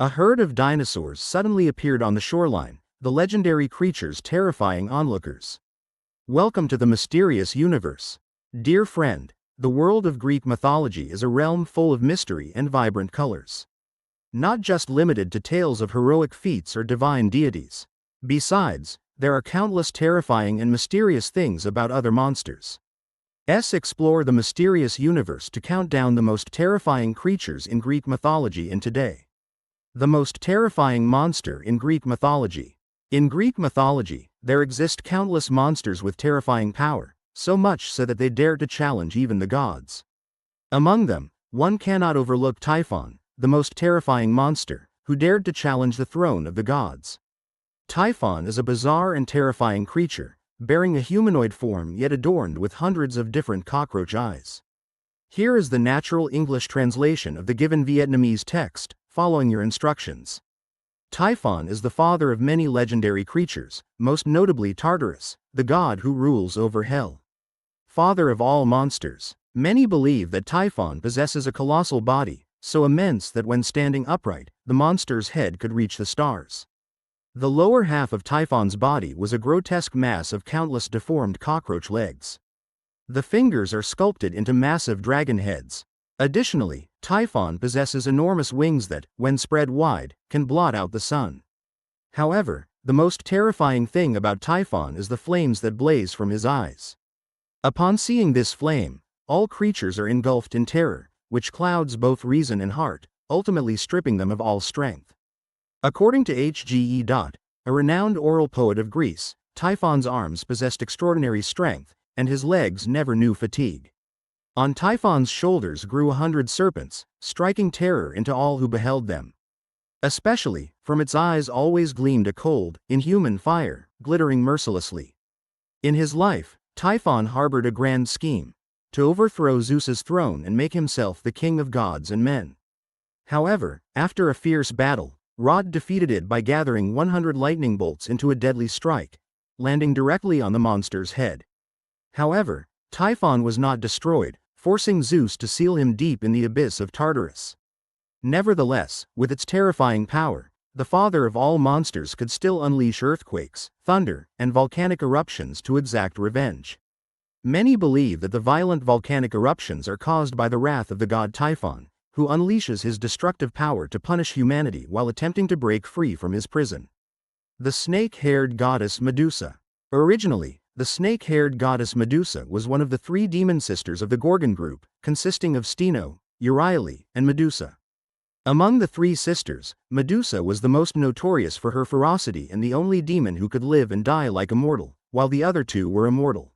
A herd of dinosaurs suddenly appeared on the shoreline, the legendary creatures terrifying onlookers. Welcome to the mysterious universe. Dear friend, the world of Greek mythology is a realm full of mystery and vibrant colors. Not just limited to tales of heroic feats or divine deities. Besides, there are countless terrifying and mysterious things about other monsters. Let's explore the mysterious universe to count down the most terrifying creatures in Greek mythology in today. The most terrifying monster in Greek mythology. In Greek mythology, there exist countless monsters with terrifying power, so much so that they dare to challenge even the gods. Among them, one cannot overlook Typhon, the most terrifying monster, who dared to challenge the throne of the gods. Typhon is a bizarre and terrifying creature, bearing a humanoid form yet adorned with hundreds of different cockroach eyes. Here is the natural English translation of the given Vietnamese text, following your instructions. Typhon is the father of many legendary creatures, most notably Tartarus, the god who rules over hell. Father of all monsters. Many believe that Typhon possesses a colossal body, so immense that when standing upright, the monster's head could reach the stars. The lower half of Typhon's body was a grotesque mass of countless deformed cockroach legs. The fingers are sculpted into massive dragon heads. Additionally, Typhon possesses enormous wings that, when spread wide, can blot out the sun. However, the most terrifying thing about Typhon is the flames that blaze from his eyes. Upon seeing this flame, all creatures are engulfed in terror, which clouds both reason and heart, ultimately stripping them of all strength. According to H.G.E. A renowned oral poet of Greece, Typhon's arms possessed extraordinary strength, and his legs never knew fatigue. On Typhon's shoulders grew 100 serpents, striking terror into all who beheld them. Especially, from its eyes always gleamed a cold, inhuman fire, glittering mercilessly. In his life, Typhon harbored a grand scheme: to overthrow Zeus's throne and make himself the king of gods and men. However, after a fierce battle, Rod defeated it by gathering 100 lightning bolts into a deadly strike, landing directly on the monster's head. However, Typhon was not destroyed, forcing Zeus to seal him deep in the abyss of Tartarus. Nevertheless, with its terrifying power, the father of all monsters could still unleash earthquakes, thunder, and volcanic eruptions to exact revenge. Many believe that the violent volcanic eruptions are caused by the wrath of the god Typhon, who unleashes his destructive power to punish humanity while attempting to break free from his prison. The snake-haired goddess Medusa. Originally, the snake-haired goddess Medusa was one of the 3 demon sisters of the Gorgon group, consisting of Steno, Euryale, and Medusa. Among the 3 sisters, Medusa was the most notorious for her ferocity and the only demon who could live and die like a mortal, while the other 2 were immortal.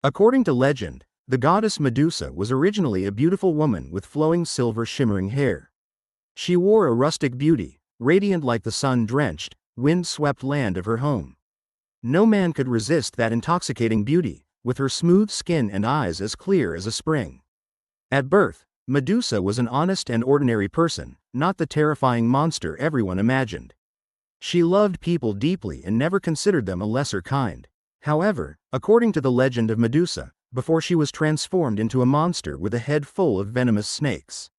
According to legend, the goddess Medusa was originally a beautiful woman with flowing silver shimmering hair. She wore a rustic beauty, radiant like the sun-drenched, wind-swept land of her home. No man could resist that intoxicating beauty, with her smooth skin and eyes as clear as a spring. At birth, Medusa was an honest and ordinary person, not the terrifying monster everyone imagined. She loved people deeply and never considered them a lesser kind. However, according to the legend of Medusa, before she was transformed into a monster with a head full of venomous snakes.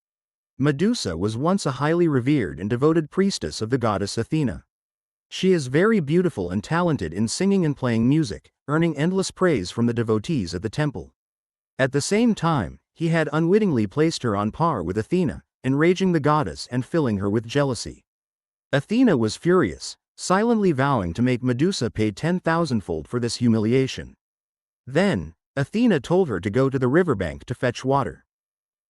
Medusa was once a highly revered and devoted priestess of the goddess Athena. She is very beautiful and talented in singing and playing music, earning endless praise from the devotees at the temple. At the same time, he had unwittingly placed her on par with Athena, enraging the goddess and filling her with jealousy. Athena was furious, silently vowing to make Medusa pay 10,000-fold for this humiliation. Then, Athena told her to go to the riverbank to fetch water.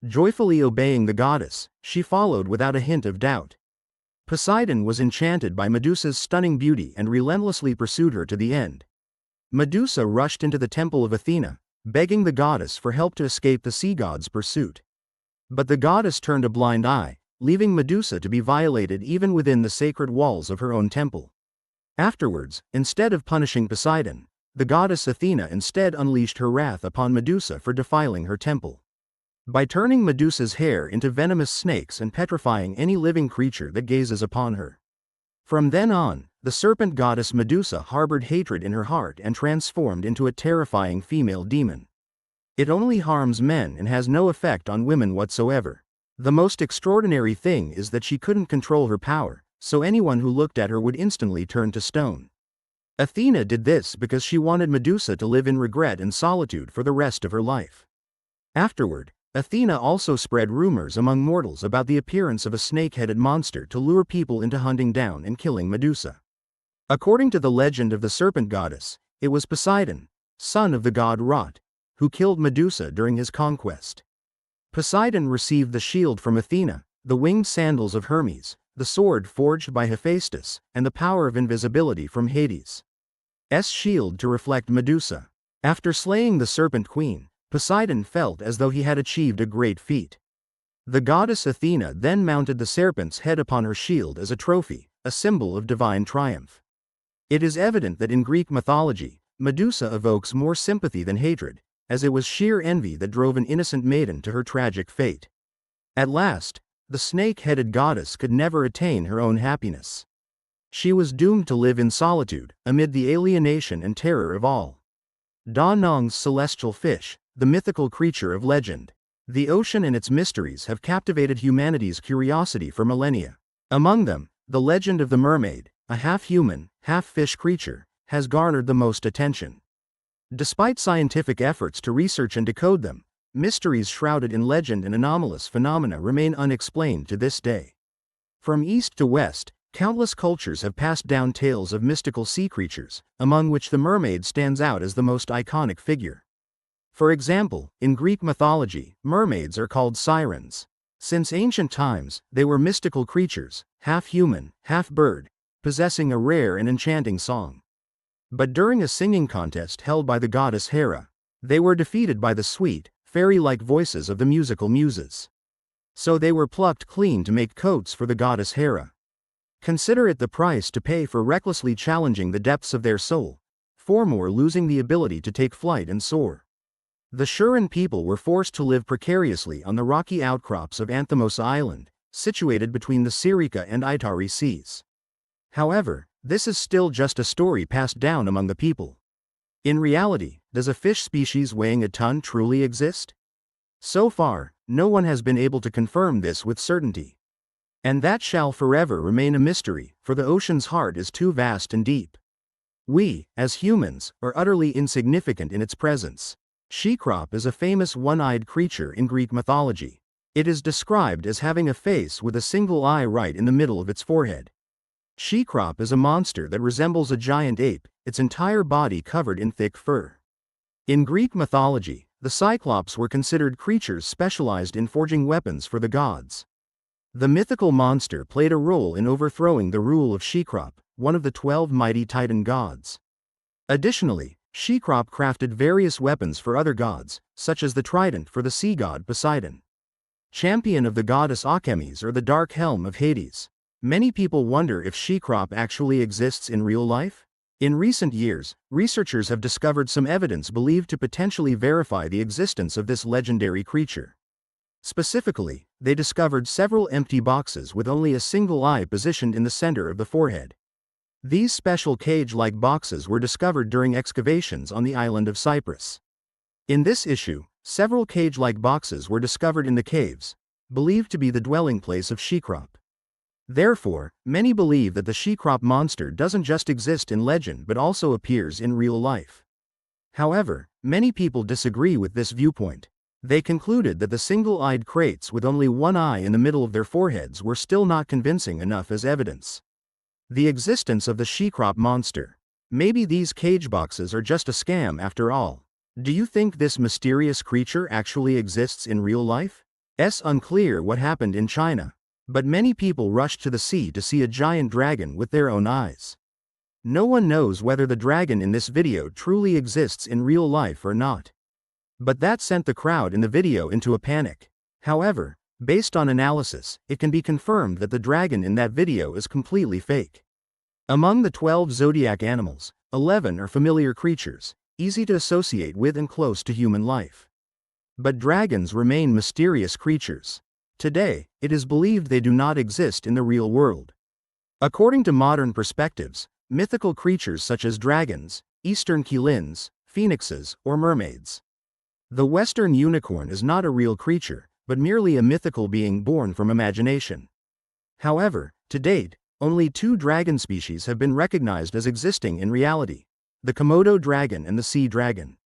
Joyfully obeying the goddess, she followed without a hint of doubt. Poseidon was enchanted by Medusa's stunning beauty and relentlessly pursued her to the end. Medusa rushed into the temple of Athena, begging the goddess for help to escape the sea god's pursuit. But the goddess turned a blind eye, leaving Medusa to be violated even within the sacred walls of her own temple. Afterwards, instead of punishing Poseidon, the goddess Athena instead unleashed her wrath upon Medusa for defiling her temple. By turning Medusa's hair into venomous snakes and petrifying any living creature that gazes upon her. From then on, the serpent goddess Medusa harbored hatred in her heart and transformed into a terrifying female demon. It only harms men and has no effect on women whatsoever. The most extraordinary thing is that she couldn't control her power, so anyone who looked at her would instantly turn to stone. Athena did this because she wanted Medusa to live in regret and solitude for the rest of her life. Afterward, Athena also spread rumors among mortals about the appearance of a snake-headed monster to lure people into hunting down and killing Medusa. According to the legend of the serpent goddess, it was Poseidon, son of the god Rot, who killed Medusa during his conquest. Poseidon received the shield from Athena, the winged sandals of Hermes, the sword forged by Hephaestus, and the power of invisibility from Hades' shield to reflect Medusa. After slaying the serpent queen, Poseidon felt as though he had achieved a great feat. The goddess Athena then mounted the serpent's head upon her shield as a trophy, a symbol of divine triumph. It is evident that in Greek mythology, Medusa evokes more sympathy than hatred, as it was sheer envy that drove an innocent maiden to her tragic fate. At last, the snake-headed goddess could never attain her own happiness. She was doomed to live in solitude, amid the alienation and terror of all. Da Nang's celestial fish, the mythical creature of legend. The ocean and its mysteries have captivated humanity's curiosity for millennia. Among them, the legend of the mermaid, a half-human, half-fish creature, has garnered the most attention. Despite scientific efforts to research and decode them, mysteries shrouded in legend and anomalous phenomena remain unexplained to this day. From east to west, countless cultures have passed down tales of mystical sea creatures, among which the mermaid stands out as the most iconic figure. For example, in Greek mythology, mermaids are called sirens. Since ancient times, they were mystical creatures, half-human, half-bird, possessing a rare and enchanting song. But during a singing contest held by the goddess Hera, they were defeated by the sweet, fairy-like voices of the musical muses. So they were plucked clean to make coats for the goddess Hera. Consider it the price to pay for recklessly challenging the depths of their soul, furthermore losing the ability to take flight and soar. The Shuran people were forced to live precariously on the rocky outcrops of Anthomosa Island, situated between the Sirika and Itari seas. However, this is still just a story passed down among the people. In reality, does a fish species weighing a ton truly exist? So far, no one has been able to confirm this with certainty. And that shall forever remain a mystery, for the ocean's heart is too vast and deep. We, as humans, are utterly insignificant in its presence. Shecrop is a famous one-eyed creature in Greek mythology. It is described as having a face with a single eye right in the middle of its forehead. Shecrop is a monster that resembles a giant ape, its entire body covered in thick fur. In Greek mythology, the Cyclops were considered creatures specialized in forging weapons for the gods. The mythical monster played a role in overthrowing the rule of Shecrop, one of the 12 mighty Titan gods. Additionally, Shecrop crafted various weapons for other gods, such as the trident for the sea god Poseidon. Champion of the goddess Artemis or the dark helm of Hades. Many people wonder if Shecrop actually exists in real life. In recent years, researchers have discovered some evidence believed to potentially verify the existence of this legendary creature. Specifically, they discovered several empty boxes with only a single eye positioned in the center of the forehead. These special cage-like boxes were discovered during excavations on the island of Cyprus. In this issue, several cage-like boxes were discovered in the caves, believed to be the dwelling place of Shecrop. Therefore, many believe that the Shecrop monster doesn't just exist in legend but also appears in real life. However, many people disagree with this viewpoint. They concluded that the single-eyed krates with only one eye in the middle of their foreheads were still not convincing enough as evidence. The existence of the Shecrop monster. Maybe these cage boxes are just a scam after all. Do you think this mysterious creature actually exists in real life? It's unclear what happened in China. But many people rushed to the sea to see a giant dragon with their own eyes. No one knows whether the dragon in this video truly exists in real life or not. But that sent the crowd in the video into a panic. However, based on analysis, it can be confirmed that the dragon in that video is completely fake. Among the 12 zodiac animals, 11 are familiar creatures, easy to associate with and close to human life. But dragons remain mysterious creatures. Today, it is believed they do not exist in the real world. According to modern perspectives, mythical creatures such as dragons, eastern qilins, phoenixes, or mermaids. The western unicorn is not a real creature, but merely a mythical being born from imagination. However, to date, only two dragon species have been recognized as existing in reality: the Komodo dragon and the sea dragon.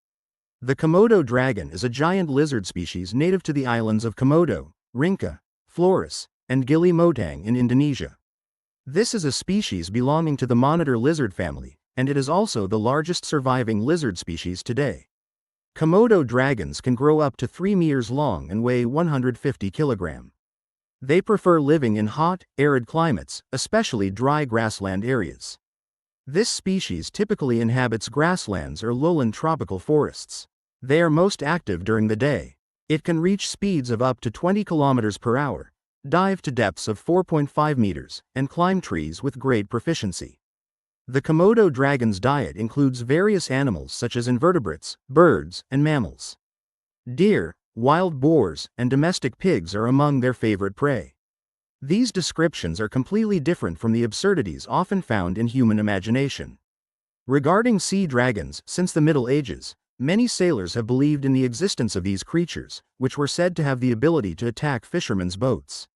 The Komodo dragon is a giant lizard species native to the islands of Komodo, Rinca, Flores, and Gili Motang in Indonesia. This is a species belonging to the monitor lizard family, and it is also the largest surviving lizard species today. Komodo dragons can grow up to 3 meters long and weigh 150 kilograms. They prefer living in hot, arid climates, especially dry grassland areas. This species typically inhabits grasslands or lowland tropical forests. They are most active during the day. It can reach speeds of up to 20 kilometers per hour, dive to depths of 4.5 meters, and climb trees with great proficiency. The Komodo dragon's diet includes various animals such as invertebrates, birds, and mammals. Deer, wild boars, and domestic pigs are among their favorite prey. These descriptions are completely different from the absurdities often found in human imagination. Regarding sea dragons, since the Middle Ages, many sailors have believed in the existence of these creatures, which were said to have the ability to attack fishermen's boats.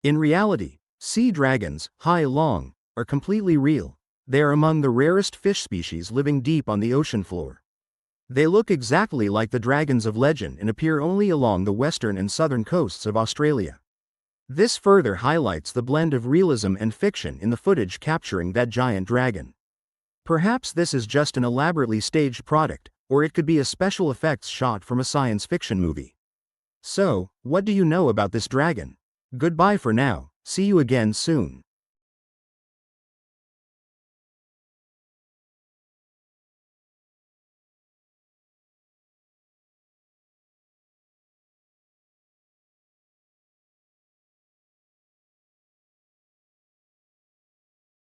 In reality, sea dragons, long, are completely real. They are among the rarest fish species living deep on the ocean floor. They look exactly like the dragons of legend and appear only along the western and southern coasts of Australia. This further highlights the blend of realism and fiction in the footage capturing that giant dragon. Perhaps this is just an elaborately staged product, or it could be a special effects shot from a science fiction movie. So, what do you know about this dragon? Goodbye for now, see you again soon.